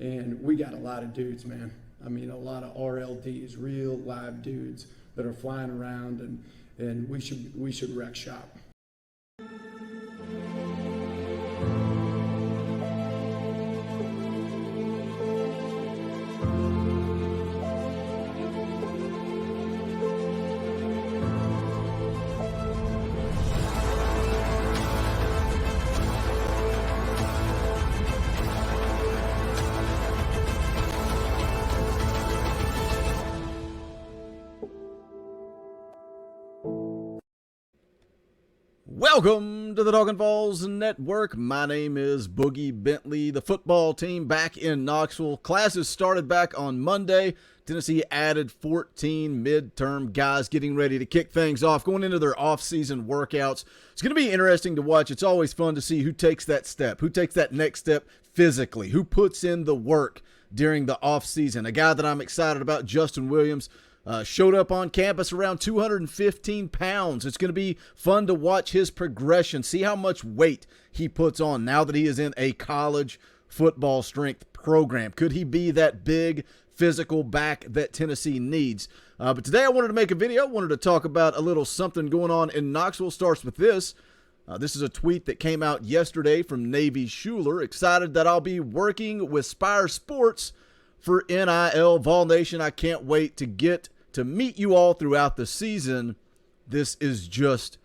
And we got a lot of dudes, man. I mean, a lot of RLDs, real live dudes that are flying around, and we should wreck shop. Welcome to the Talkin VAWLS Network. My name is Boogie Bentley. The football team back in Knoxville. Classes started back on Monday. Tennessee added 14 midterm guys getting ready to kick things off, going into their off-season workouts. It's going to be interesting to watch. It's always fun to see who takes that step, who takes that next step physically, who puts in the work during the off-season. A guy that I'm excited about, Justin Williams, showed up on campus around 215 pounds. It's going to be fun to watch his progression, see how much weight he puts on now that he is in a college football strength program. Could he be that big physical back that Tennessee needs? But today I wanted to make a video. I wanted to talk about a little something going on in Knoxville. Starts with this. This is a tweet that came out yesterday from Navy Shuler. Excited that I'll be working with Spire Sports for NIL. Vol Nation, I can't wait to get to meet you all throughout the season. This is just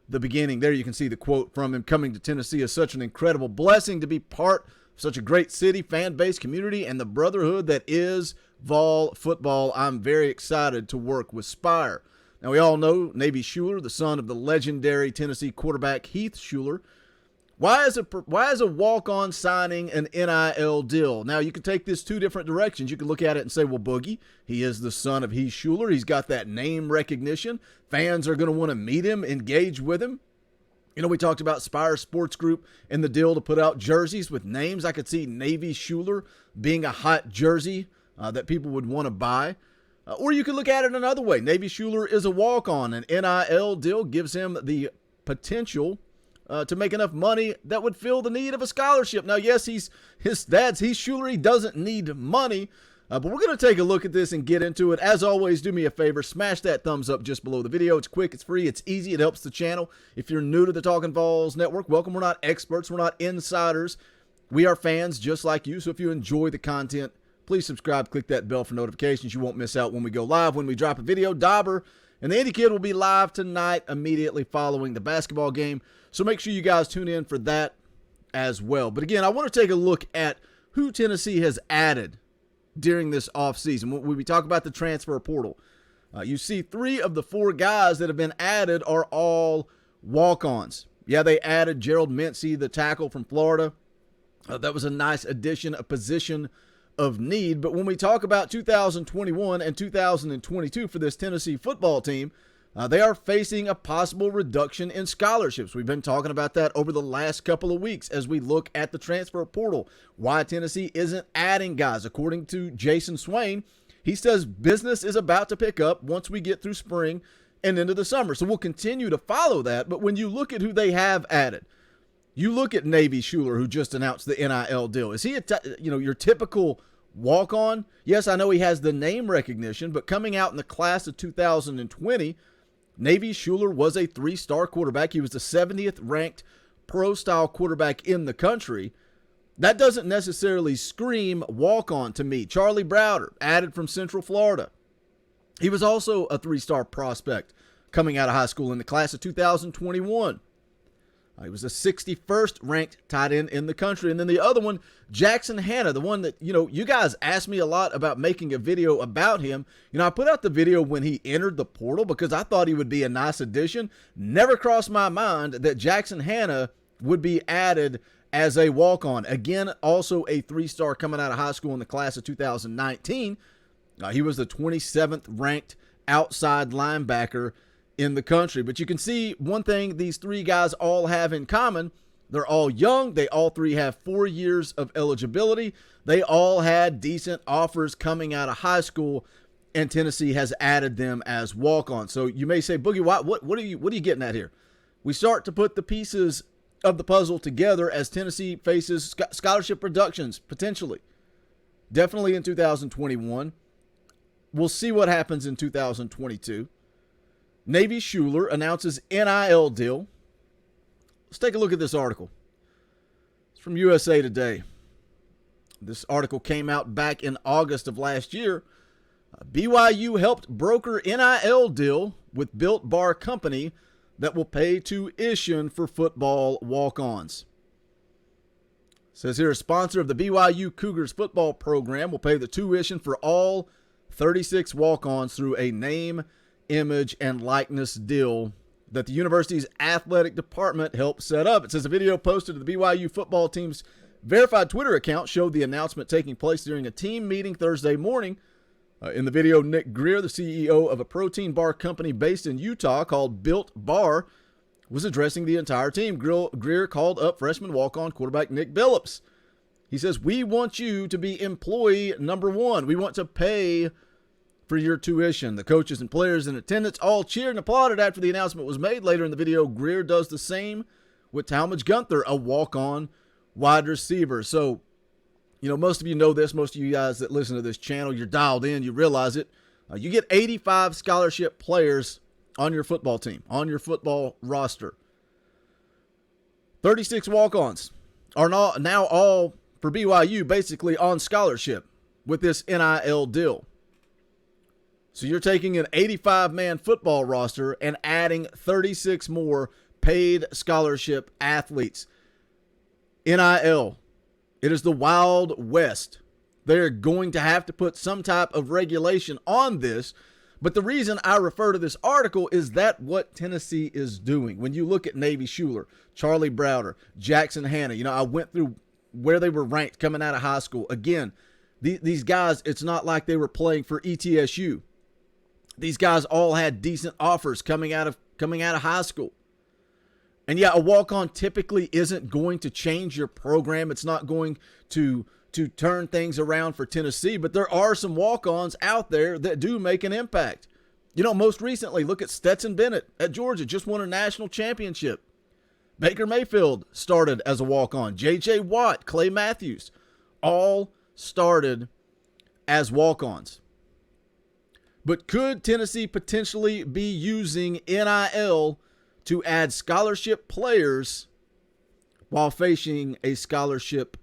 the beginning. There you can see the quote from him. Coming to Tennessee is such an incredible blessing to be part of such a great city, fan base, community, and the brotherhood that is Vol football. I'm very excited to work with Spire. Now, we all know Navy Shuler, the son of the legendary Tennessee quarterback Heath Shuler. Why is a walk-on signing an NIL deal? Now, you can take this two different directions. You can look at it and say, well, Boogie, he is the son of Heath Shuler. He's got that name recognition. Fans are going to want to meet him, engage with him. You know, we talked about Spire Sports Group and the deal to put out jerseys with names. I could see Navy Shuler being a hot jersey that people would want to buy. Or you could look at it another way. Navy Shuler is a walk-on. An NIL deal gives him the potential to make enough money that would fill the need of a scholarship. Now, yes, his dad's Heath Shuler. He doesn't need money, but we're going to take a look at this and get into it. As always, do me a favor, smash that thumbs up just below the video. It's quick, it's free, it's easy, it helps the channel. If you're new to the Talkin VAWLS Network, welcome. We're not experts, we're not insiders. We are fans just like you, so if you enjoy the content, please subscribe, click that bell for notifications. You won't miss out when we go live, when we drop a video. Dauber and the Indy Kid will be live tonight immediately following the basketball game. So make sure you guys tune in for that as well. But again, I want to take a look at who Tennessee has added during this offseason. When we talk about the transfer portal, you see 3 of the 4 guys that have been added are all walk-ons. Yeah, they added Gerald Mincey, the tackle from Florida. That was a nice addition, a position of need. But when we talk about 2021 and 2022 for this Tennessee football team, they are facing a possible reduction in scholarships. We've been talking about that over the last couple of weeks as we look at the transfer portal. Why Tennessee isn't adding guys. According to Jason Swain, he says business is about to pick up once we get through spring and into the summer. So we'll continue to follow that. But when you look at who they have added, you look at Navy Shuler, who just announced the NIL deal. Is he your typical walk-on? Yes, I know he has the name recognition, but coming out in the class of 2020, Navy Shuler was a 3-star quarterback. He was the 70th ranked pro-style quarterback in the country. That doesn't necessarily scream walk-on to me. Charlie Browder, added from Central Florida. He was also a 3-star prospect coming out of high school in the class of 2021. He was the 61st ranked tight end in the country. And then the other one, Jackson Hanna, the one that, you guys asked me a lot about making a video about him. I put out the video when he entered the portal because I thought he would be a nice addition. Never crossed my mind that Jackson Hanna would be added as a walk-on. Again, also a 3-star coming out of high school in the class of 2019. He was the 27th ranked outside linebacker in the country. But you can see one thing these 3 guys all have in common. They're all young. They all 3 have 4 years of eligibility. They all had decent offers coming out of high school, and Tennessee has added them as walk-ons. So you may say, Boogie, what are you getting at here? We start to put the pieces of the puzzle together as Tennessee faces scholarship reductions potentially. definitely in 2021. We'll see what happens in 2022. Navy Shuler announces NIL deal. Let's take a look at this article. It's from USA Today. This article came out back in August of last year. BYU helped broker NIL deal with Built Bar Company that will pay tuition for football walk-ons. It says here, a sponsor of the BYU Cougars football program will pay the tuition for all 36 walk-ons through a name, image, and likeness deal that the university's athletic department helped set up. It says a video posted to the BYU football team's verified Twitter account showed the announcement taking place during a team meeting Thursday morning. In the video, Nick Greer, the CEO of a protein bar company based in Utah called Built Bar, was addressing the entire team. Greer called up freshman walk-on quarterback Nick Billups. He says, "We want you to be employee number one. We want to pay for your tuition." The coaches and players in attendance all cheered and applauded after the announcement was made. Later in the video, Greer does the same with Talmadge Gunther, a walk-on wide receiver. So, most of you know this. Most of you guys that listen to this channel, you're dialed in. You realize it. You get 85 scholarship players on your football team, on your football roster. 36 walk-ons are now all for BYU basically on scholarship with this NIL deal. So you're taking an 85-man football roster and adding 36 more paid scholarship athletes. NIL. It is the Wild West. They're going to have to put some type of regulation on this. But the reason I refer to this article is that what Tennessee is doing. When you look at Navy Shuler, Charlie Browder, Jackson Hanna, I went through where they were ranked coming out of high school. Again, these guys, it's not like they were playing for ETSU. These guys all had decent offers coming out of high school. And yeah, a walk-on typically isn't going to change your program. It's not going to turn things around for Tennessee, but there are some walk-ons out there that do make an impact. Most recently, look at Stetson Bennett at Georgia, just won a national championship. Baker Mayfield started as a walk-on. J.J. Watt, Clay Matthews, all started as walk-ons. But could Tennessee potentially be using NIL to add scholarship players while facing a scholarship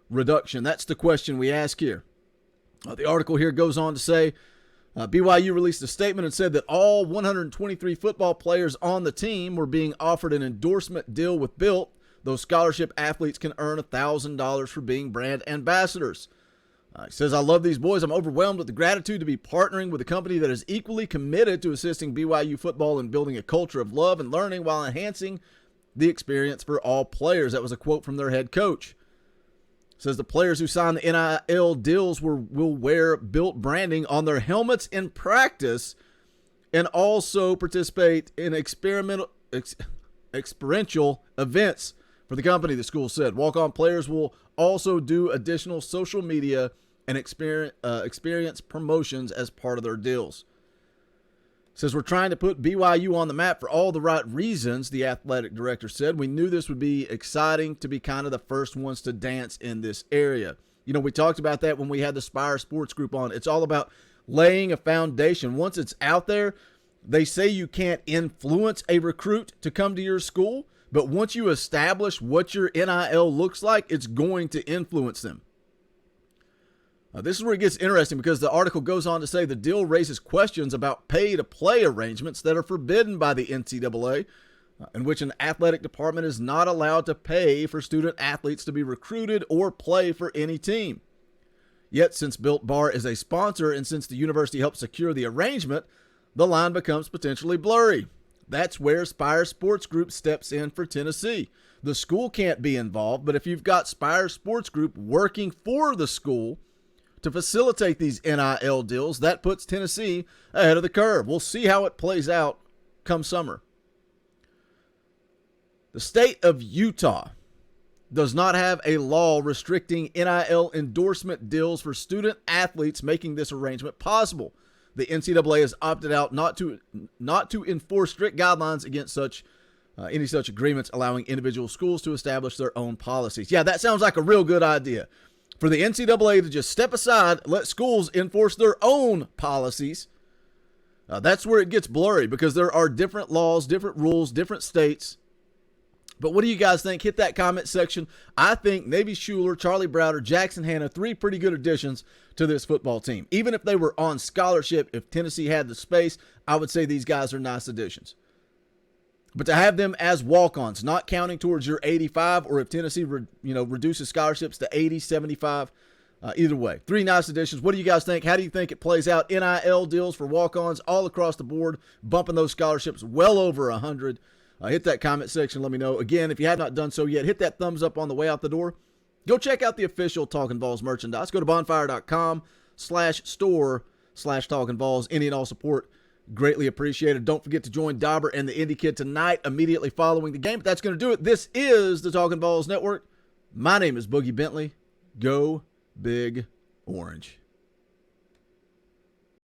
reduction? That's the question we ask here. The article here goes on to say, BYU released a statement and said that all 123 football players on the team were being offered an endorsement deal with Built. Those scholarship athletes can earn $1,000 for being brand ambassadors. He says, "I love these boys. I'm overwhelmed with the gratitude to be partnering with a company that is equally committed to assisting BYU football and building a culture of love and learning while enhancing the experience for all players." That was a quote from their head coach. It says the players who sign the NIL deals will wear Built branding on their helmets in practice and also participate in experiential events for the company, the school said. Walk-on players will also do additional social media and experience promotions as part of their deals. It says, "We're trying to put BYU on the map for all the right reasons," the athletic director said. "We knew this would be exciting to be kind of the first ones to dance in this area." We talked about that when we had the Spire Sports Group on. It's all about laying a foundation. Once it's out there, they say you can't influence a recruit to come to your school, but once you establish what your NIL looks like, it's going to influence them. This is where it gets interesting because the article goes on to say the deal raises questions about pay-to-play arrangements that are forbidden by the NCAA, in which an athletic department is not allowed to pay for student athletes to be recruited or play for any team. Yet, since Built Bar is a sponsor and since the university helped secure the arrangement, the line becomes potentially blurry. That's where Spire Sports Group steps in for Tennessee. The school can't be involved, but if you've got Spire Sports Group working for the school to facilitate these NIL deals, that puts Tennessee ahead of the curve. We'll see how it plays out come summer. The state of Utah does not have a law restricting NIL endorsement deals for student athletes, making this arrangement possible. The NCAA has opted out not to enforce strict guidelines against any such agreements, allowing individual schools to establish their own policies. Yeah, that sounds like a real good idea. for the NCAA to just step aside, let schools enforce their own policies. That's where it gets blurry because there are different laws, different rules, different states. But what do you guys think? Hit that comment section. I think Navy Shuler, Charlie Browder, Jackson Hanna, 3 pretty good additions to this football team. Even if they were on scholarship, if Tennessee had the space, I would say these guys are nice additions. But to have them as walk-ons, not counting towards your 85, or if Tennessee reduces scholarships to 80, 75, either way. 3 nice additions. What do you guys think? How do you think it plays out? NIL deals for walk-ons all across the board, bumping those scholarships well over 100. Hit that comment section. Let me know. Again, if you have not done so yet, hit that thumbs up on the way out the door. Go check out the official Talkin' Vols merchandise. Go to bonfire.com/store/Talkin' Vols. Any and all support greatly appreciated. Don't forget to join Dauber and the Indy Kid tonight immediately following the game. But that's going to do it. This is the Talkin' Vols Network. My name is Boogie Bentley. Go Big Orange.